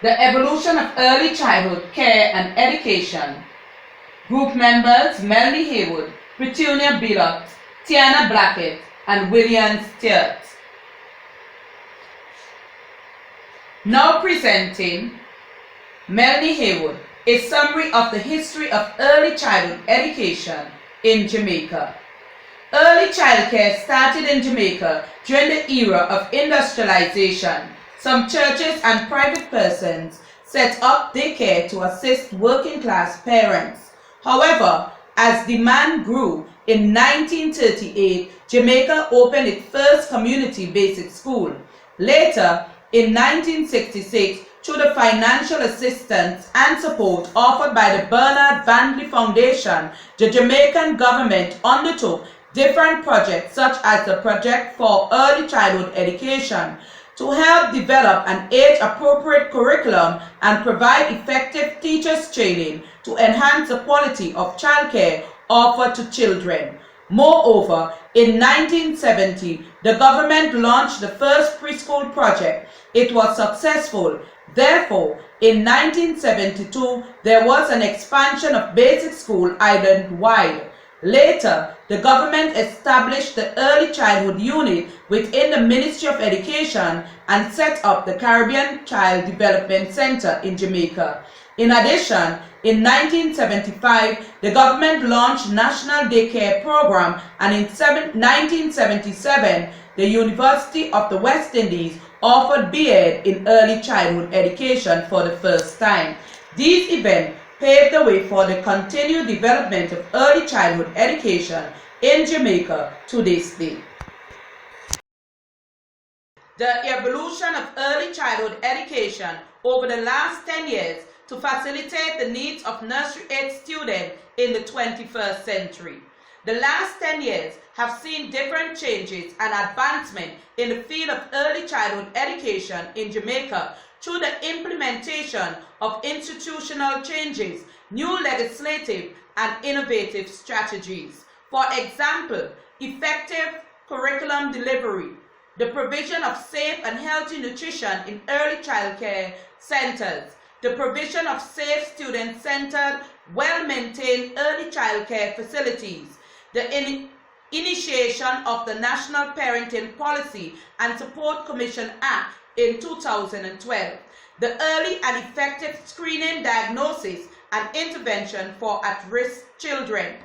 The evolution of early childhood care and education. Group members Melanie Haywood, Petunia Bilott, Tiana Blackett, and William Stewart. Now presenting Melanie Haywood, a summary of the history of early childhood education in Jamaica. Early childcare started in Jamaica during the era of industrialization. Some churches and private persons set up daycare to assist working class parents. However, as demand grew, in 1938, Jamaica opened its first community basic school. Later, in 1966, through the financial assistance and support offered by the Bernard Vandley Foundation, the Jamaican government undertook different projects such as the Project for Early Childhood Education to help develop an age-appropriate curriculum and provide effective teachers' training to enhance the quality of childcare offered to children. Moreover, in 1970, the government launched the first preschool project. It was successful. Therefore, in 1972, there was an expansion of basic school island-wide. Later, the government established the Early Childhood Unit within the Ministry of Education and set up the Caribbean Child Development Center in Jamaica. In addition, in 1975, the government launched National Daycare Program, and in 1977, the University of the West Indies offered B.Ed in early childhood education for the first time. These events paved the way for the continued development of early childhood education in Jamaica to this day. The evolution of early childhood education over the last 10 years to facilitate the needs of nursery age students in the 21st century. The last 10 years have seen different changes and advancement in the field of early childhood education in Jamaica through the implementation of institutional changes, new legislative and innovative strategies. For example, effective curriculum delivery, the provision of safe and healthy nutrition in early childcare centers, the provision of safe, student-centered, well-maintained early childcare facilities, the initiation of the National Parenting Policy and Support Commission Act in 2012, the early and effective screening, diagnosis, and intervention for at-risk children,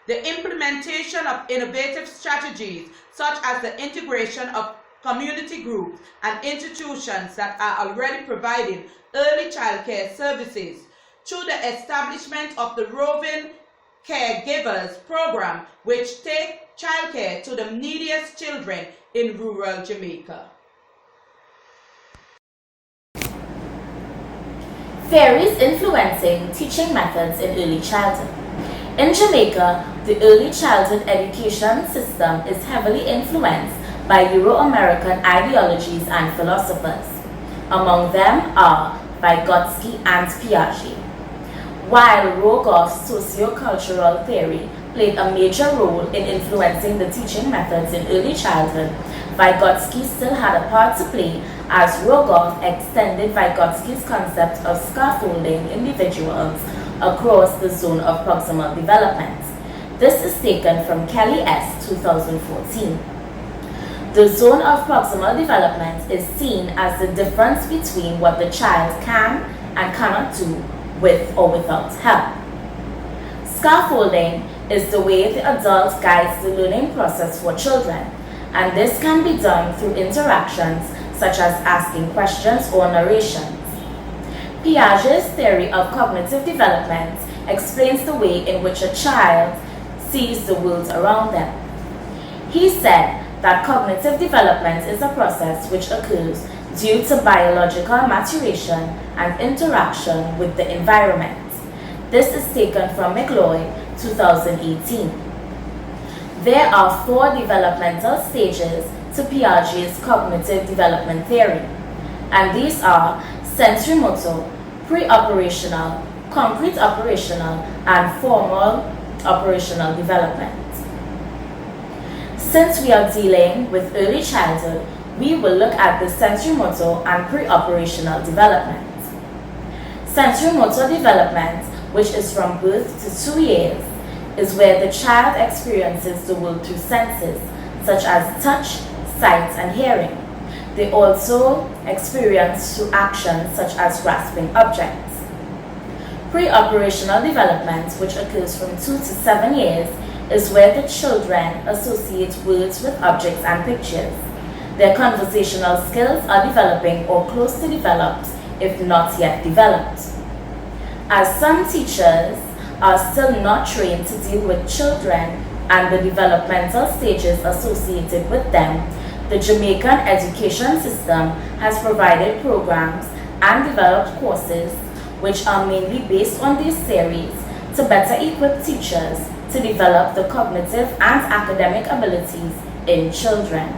the implementation of innovative strategies such as the integration of community groups and institutions that are already providing early childcare services, through the establishment of the Roving Caregivers Program, which take childcare to the neediest children in rural Jamaica. Theories influencing teaching methods in early childhood. In Jamaica, the early childhood education system is heavily influenced by Euro-American ideologies and philosophers. Among them are Vygotsky and Piaget. While Rogoff's socio-cultural theory played a major role in influencing the teaching methods in early childhood, Vygotsky still had a part to play as Rogoff extended Vygotsky's concept of scaffolding individuals across the zone of proximal development. This is taken from Kelly S. 2014. The zone of proximal development is seen as the difference between what the child can and cannot do with or without help. Scaffolding is the way the adult guides the learning process for children, and this can be done through interactions such as asking questions or narrations. Piaget's theory of cognitive development explains the way in which a child sees the world around them. He said that cognitive development is a process which occurs due to biological maturation and interaction with the environment. This is taken from McLeod, 2018. There are 4 developmental stages to Piaget's cognitive development theory, and these are sensorimotor, pre-operational, concrete operational, and formal operational development. Since we are dealing with early childhood, we will look at the sensorimotor and pre-operational development. Sensorimotor development, which is from birth to 2 years, is where the child experiences the world through senses, such as touch, sight, and hearing. They also experience through actions such as grasping objects. Pre-operational development, which occurs from 2 to 7 years, is where the children associate words with objects and pictures. Their conversational skills are developing or close to developed, if not yet developed. As some teachers are still not trained to deal with children and the developmental stages associated with them, the Jamaican education system has provided programs and developed courses which are mainly based on these theories to better equip teachers to develop the cognitive and academic abilities in children.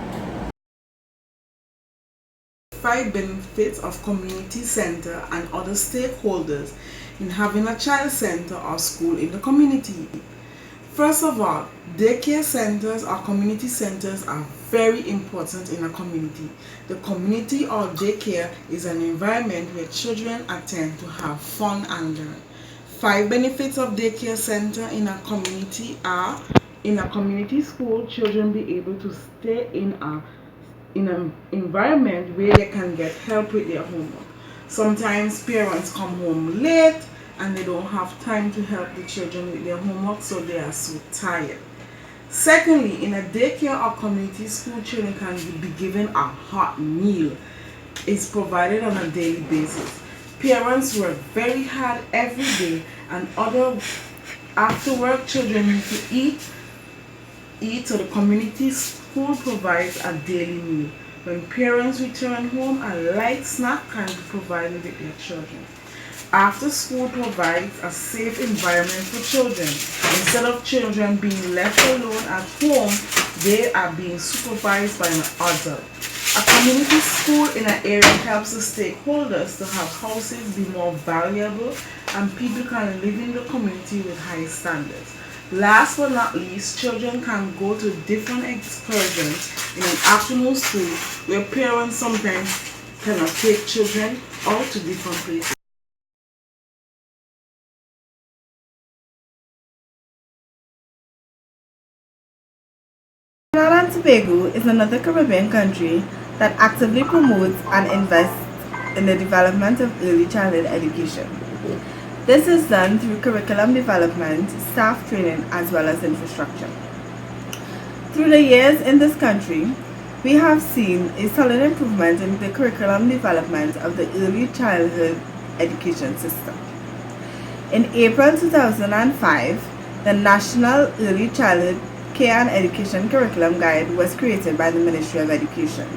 5 benefits of community center and other stakeholders in having a child center or school in the community. First of all, daycare centers or community centers are very important in a community. The community or daycare is an environment where children attend to have fun and learn. 5 benefits of daycare center in a community are: in a community school, children be able to stay in an environment where they can get help with their homework. Sometimes parents come home late and they don't have time to help the children with their homework, so they are so tired. Secondly, in a daycare or community school, children can be given a hot meal. It's provided on a daily basis. Parents work very hard every day, and after work, children need to eat, so the community school provides a daily meal. When parents return home, a light snack can be provided with their children. After school provides a safe environment for children. Instead of children being left alone at home, they are being supervised by an adult. A community school in an area helps the stakeholders to have houses be more valuable and people can live in the community with high standards. Last but not least, children can go to different excursions in an afternoon school where parents sometimes cannot take children out to different places. Trinidad and Tobago is another Caribbean country that actively promotes and invests in the development of early childhood education. This is done through curriculum development, staff training, as well as infrastructure. Through the years in this country, we have seen a solid improvement in the curriculum development of the early childhood education system. In April 2005, the National Early Childhood Care and Education Curriculum Guide was created by the Ministry of Education.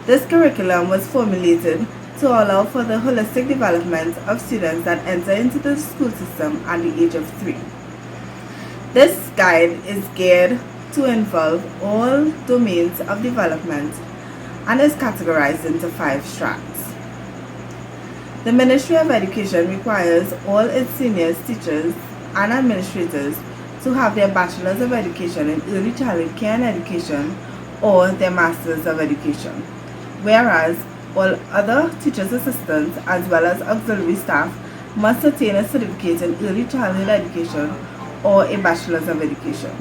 This curriculum was formulated to allow for the holistic development of students that enter into the school system at the age of 3. This guide is geared to involve all domains of development and is categorized into 5 strands. The Ministry of Education requires all its seniors, teachers, and administrators to have their Bachelors of Education in Early Childhood Care and Education or their Masters of Education, whereas all other teachers' assistants as well as auxiliary staff must attain a certificate in Early Childhood Education or a Bachelor's of Education.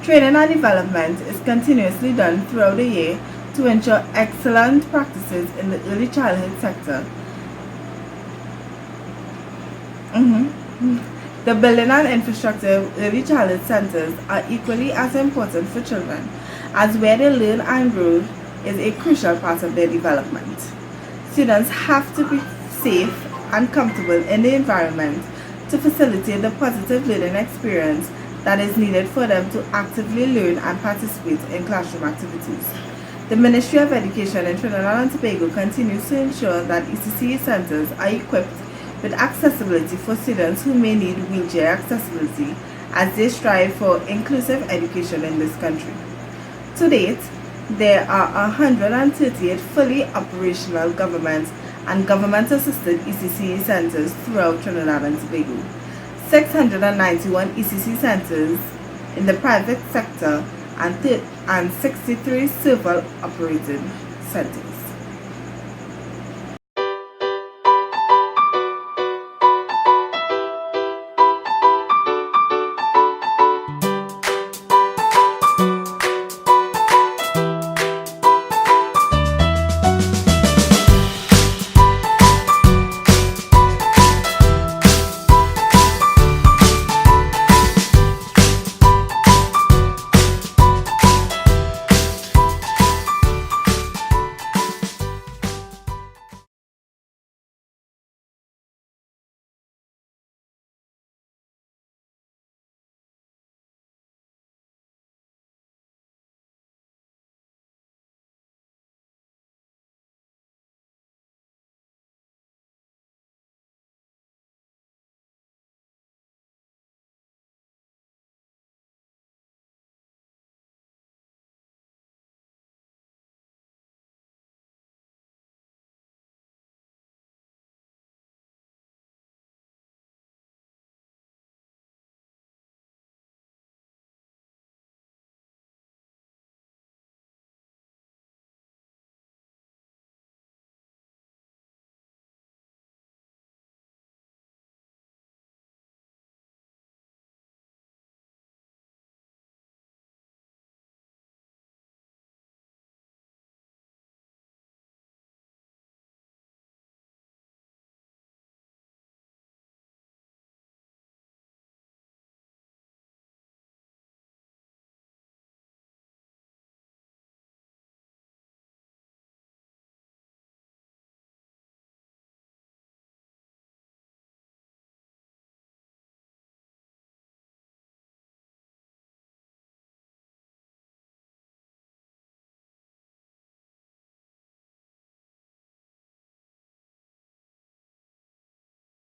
Training and development is continuously done throughout the year to ensure excellent practices in the early childhood sector. The building and infrastructure of early childhood centers are equally as important for children, as where they learn and grow is a crucial part of their development. Students have to be safe and comfortable in the environment to facilitate the positive learning experience that is needed for them to actively learn and participate in classroom activities. The Ministry of Education in Trinidad and Tobago continues to ensure that ECCE centers are equipped with accessibility for students who may need wheelchair accessibility as they strive for inclusive education in this country. To date, there are 138 fully operational government and government-assisted ECCE centers throughout Trinidad and Tobago, 691 ECC centers in the private sector, and 63 civil operated centers.